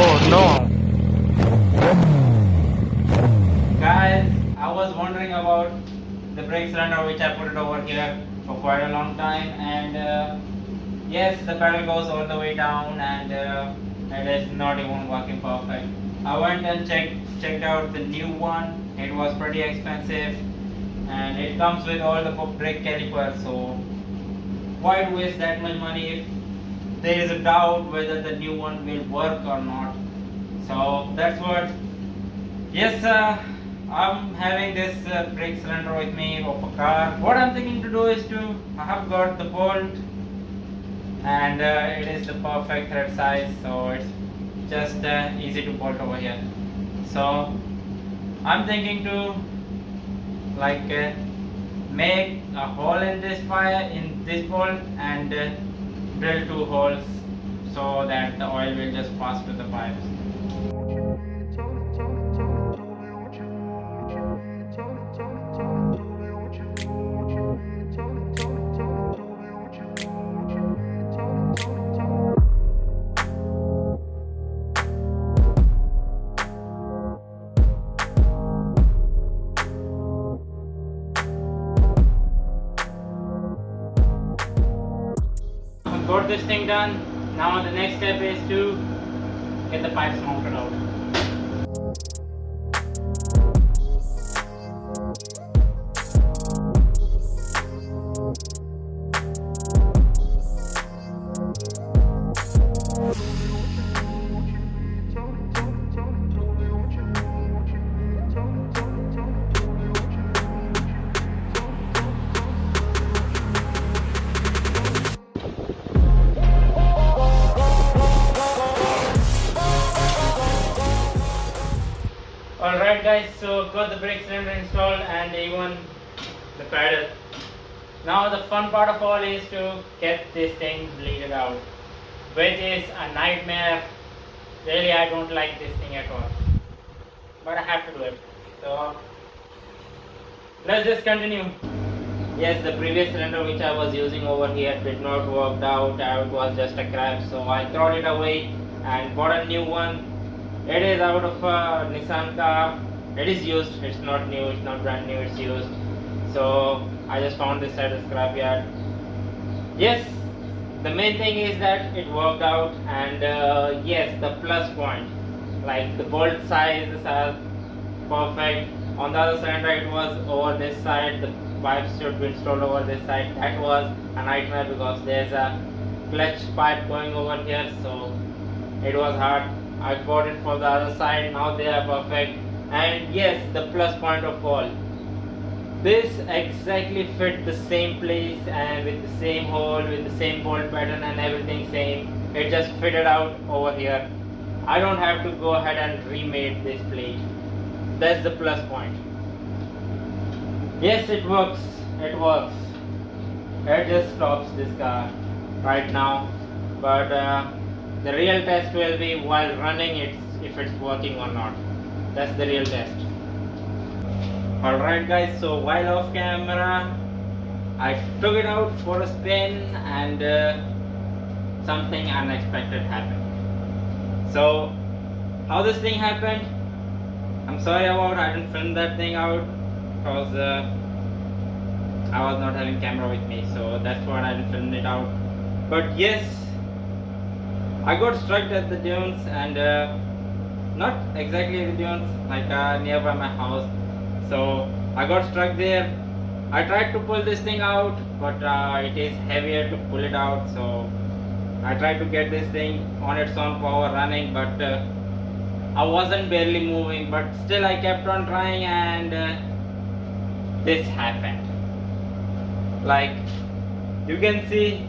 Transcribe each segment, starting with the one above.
Oh no. Guys, I was wondering about the brake cylinder which I put it over here for quite a long time, and yes, the pedal goes all the way down, and it is not even working perfect. I went and checked out the new one. It was pretty expensive, and it comes with all the brake calipers. So why waste that much money if there is a doubt whether the new one will work or not? So that's what. Yes, I'm having this brake cylinder with me of a car. What I'm thinking to do is I have got the bolt, and it is the perfect thread size, so it's just easy to bolt over here. So I'm thinking to like make a hole in this bolt, and drill 2 holes so that the oil will just pass through the pipes. Got this thing done. Now the next step is to get the pipes mounted out. Alright guys, so got the brake cylinder installed and even the pedal. Now the fun part of all is to get this thing bleeded out, which is a nightmare. Really, I don't like this thing at all, but I have to do it. So let's just continue. Yes, the previous cylinder which I was using over here did not work out. It was just a crap, so I throw it away and bought a new one. It is out of a Nissan car. It is used. It's not new. It's not brand new. It's used. So I just found this at a scrapyard. Yes, the main thing is that it worked out, and yes, the plus point, like the bolt sizes are perfect. On the other cylinder, it was over this side. The pipes should be installed over this side. That was a nightmare because there's a clutch pipe going over here, so it was hard. I bought it for the other side. Now they are perfect. And yes, the plus point of all, this exactly fit the same place and with the same hole, with the same bolt pattern and everything same. It just fitted out over here. I don't have to go ahead and remake this plate. That's the plus point. Yes, it works. It works. It just stops this car right now, but the real test will be while running it, if it's working or not. That's the real test. Alright guys, so while off camera, I took it out for a spin, and something unexpected happened. So how this thing happened, I'm sorry about, I didn't film that thing out because I was not having camera with me, so that's why I didn't film it out. But yes, I got struck at the dunes, and not exactly the dunes, like nearby my house. So I got struck there. I tried to pull this thing out, but it is heavier to pull it out. So I tried to get this thing on its own power running, but I wasn't barely moving. But still, I kept on trying, and this happened. Like you can see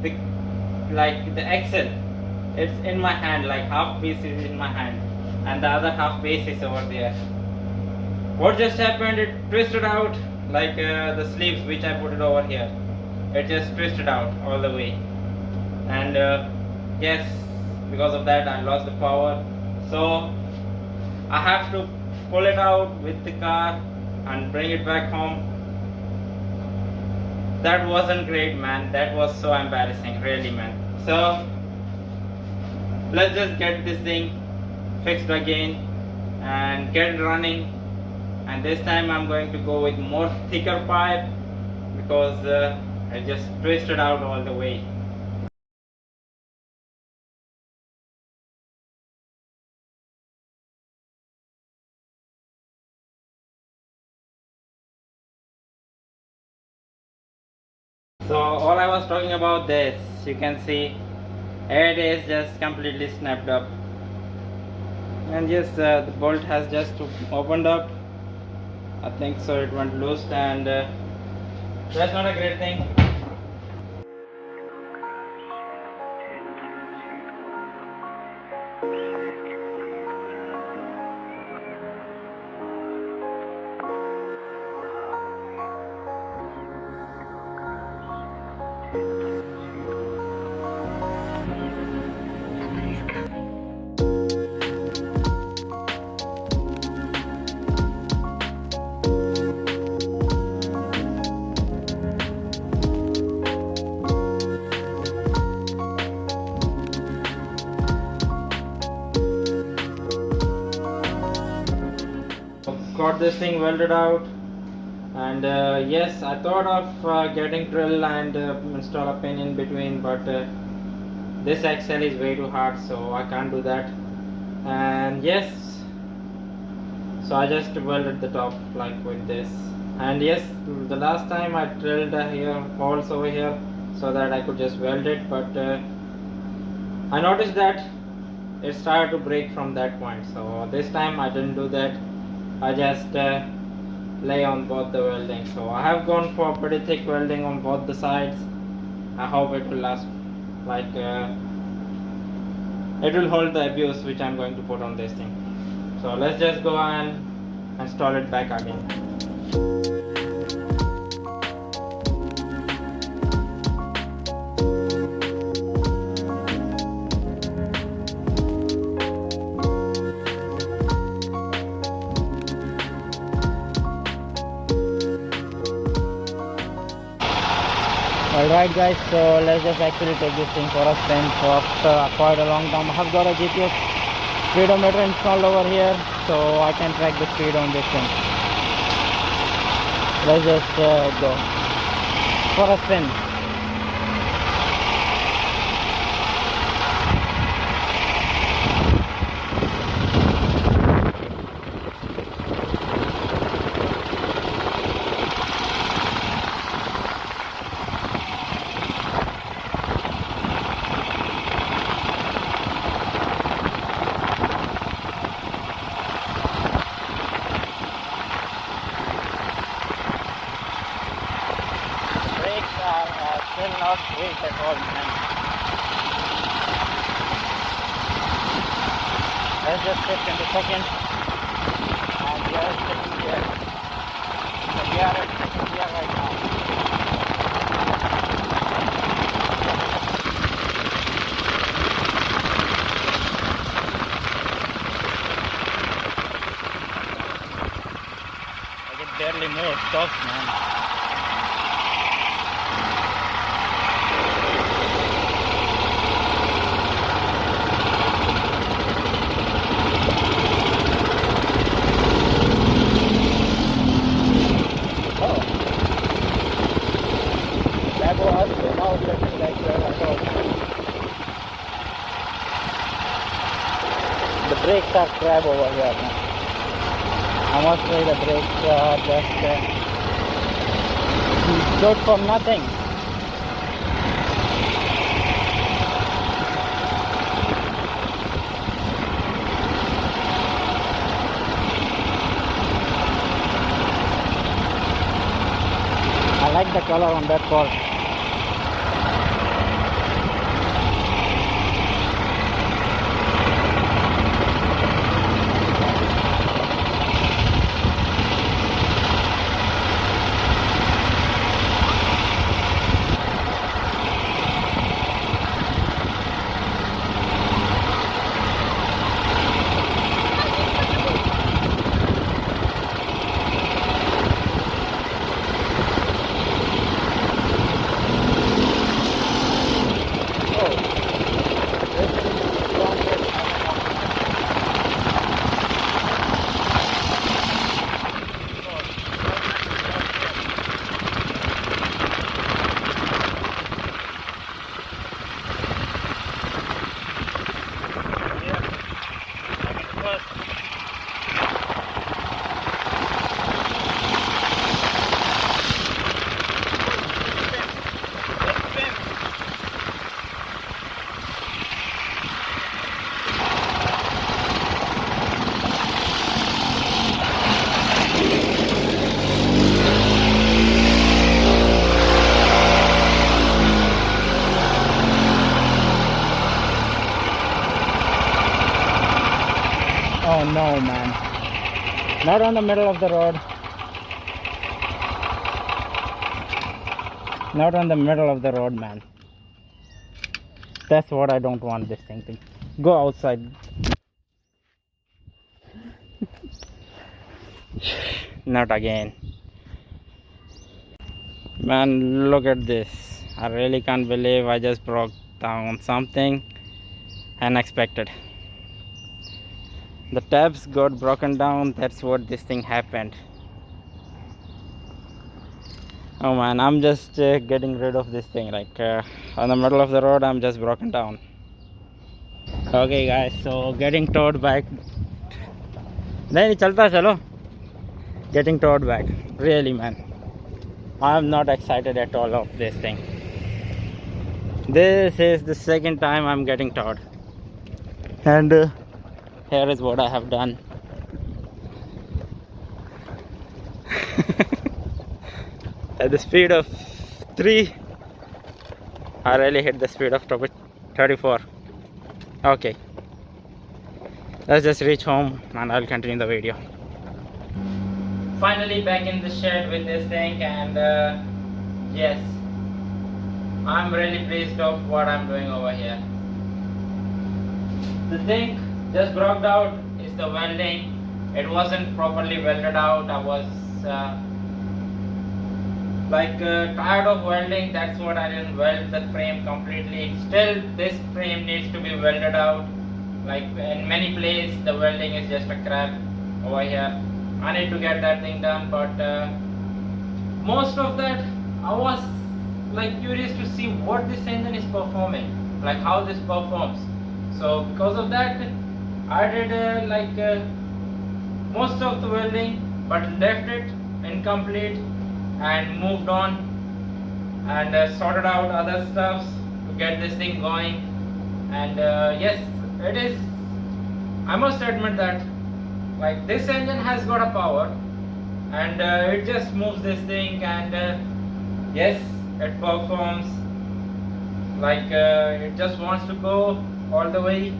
the axle, it's in my hand, like half piece is in my hand and the other half piece is over there. What just happened, it twisted out, like the sleeves which I put it over here, it just twisted out all the way, and yes, because of that I lost the power. So I have to pull it out with the car and bring it back home. That wasn't great, man. That was so embarrassing, really, man. So let's just get this thing fixed again and get it running. And this time I'm going to go with more thicker pipe because I just twisted out all the way. So all I was talking about this, you can see it is just completely snapped up, and yes, the bolt has just opened up. I think so it went loose, and that's not a great thing. Got this thing welded out, and yes, I thought of getting drill and install a pin in between, but this axle is way too hard, so I can't do that. And yes, so I just welded the top like with this. And yes, the last time I drilled here holes over here so that I could just weld it, but I noticed that it started to break from that point, so this time I didn't do that. I just lay on both the welding. So I have gone for pretty thick welding on both the sides. I hope it will last, like it will hold the abuse which I'm going to put on this thing. So let's just go and install it back again. Alright guys, so let's just actually take this thing for a spin. So after quite a long time, I have got a GPS speedometer installed over here, so I can track the speed on this thing. Let's just go for a spin. Still not great at all, man. Let's just shift into second, and we are sitting here. So we are at second gear right now. I can barely move, tough, man. The brakes are crap over here now. I must say the brakes are just good for nothing. I like the color on that car. Oh no, man. Not on the middle of the road. Not on the middle of the road, man. That's what I don't want this thing to go outside. Not again. Man, look at this. I really can't believe I just broke down something unexpected. The tabs got broken down. That's what this thing happened. Oh man, I'm just getting rid of this thing. Like on the middle of the road, I'm just broken down. Okay guys, so getting towed back. Nahi chalta chalo. Getting towed back. Really, man, I'm not excited at all of this thing. This is the second time I'm getting towed, and here is what I have done. At the speed of 3, I really hit the speed of 34. Okay, let's just reach home and I'll continue the video. Finally back in the shed with this thing, and yes, I'm really pleased of what I'm doing over here. The thing just broke out is the welding. It wasn't properly welded out. I was tired of welding. That's what I didn't weld the frame completely. Still, this frame needs to be welded out. Like in many places, the welding is just a crap over here. I need to get that thing done, but most of that I was like curious to see what this engine is performing, like how this performs. So because of that, I did most of the welding, but left it incomplete and moved on and sorted out other stuffs to get this thing going. And yes, it is, I must admit that like this engine has got a power, and it just moves this thing, and yes, it performs like it just wants to go all the way.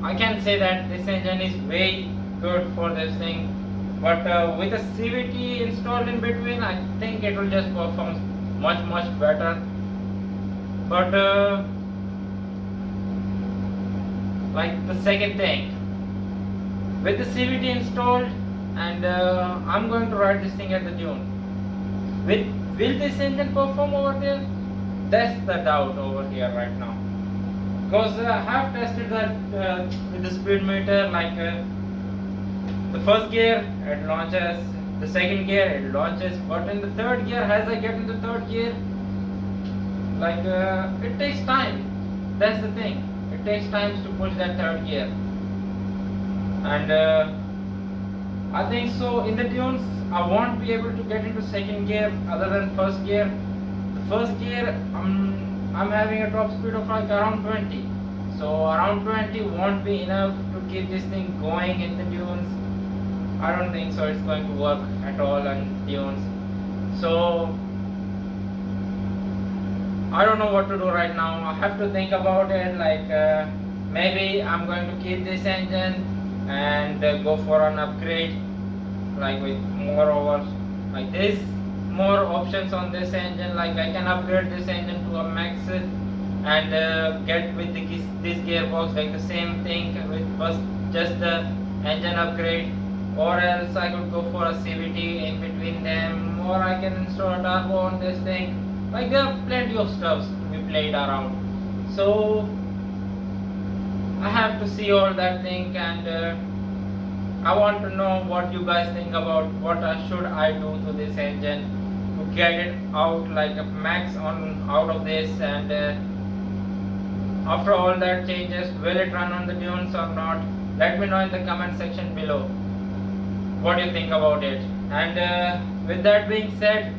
I can say that this engine is way good for this thing, but with a CVT installed in between, I think it will just perform much better. But like the second thing, with the CVT installed, and I'm going to ride this thing at the dune. Will this engine perform over there? That's the doubt over here right now. Because I have tested that with the speed meter, like the first gear it launches, the second gear it launches, but in the third gear, as I get into third gear, like it takes time. That's the thing. It takes time to push that third gear. And I think so in the dunes I won't be able to get into second gear other than first gear. The first gear I'm having a top speed of like around 20, so around 20 won't be enough to keep this thing going in the dunes. I don't think so it's going to work at all on dunes. So I don't know what to do right now. I have to think about it. Like maybe I'm going to keep this engine and go for an upgrade, like with more hours. Like there's more options on this engine. Like I can upgrade this engine to a max and get with this gearbox, like the same thing with just the engine upgrade, or else I could go for a CVT in between them, or I can install a turbo on this thing. Like there are plenty of stuffs to be played around. So I have to see all that thing, and I want to know what you guys think about what should I do to this engine to get it out like a max out of this, and after all that changes, will it run on the dunes or not? Let me know in the comment section below what you think about it. And with that being said,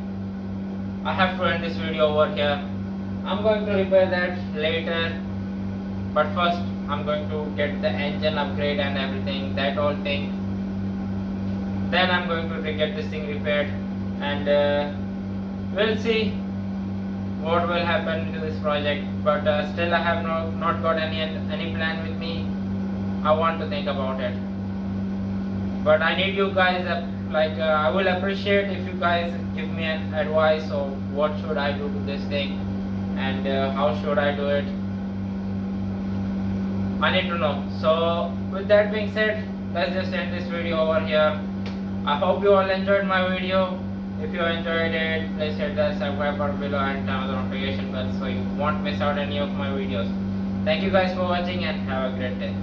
I have to end this video over here. I'm going to repair that later, but first I'm going to get the engine upgrade and everything, that whole thing. Then I'm going to get this thing repaired, and we'll see what will happen to this project. But still I have not got any plan with me. I want to think about it. But I need you guys, I will appreciate if you guys give me an advice of what should I do to this thing, and how should I do it. I need to know. So with that being said, let's just end this video over here. I hope you all enjoyed my video. If you enjoyed it, please hit the subscribe button below and turn on the notification bell so you won't miss out any of my videos. Thank you guys for watching and have a great day.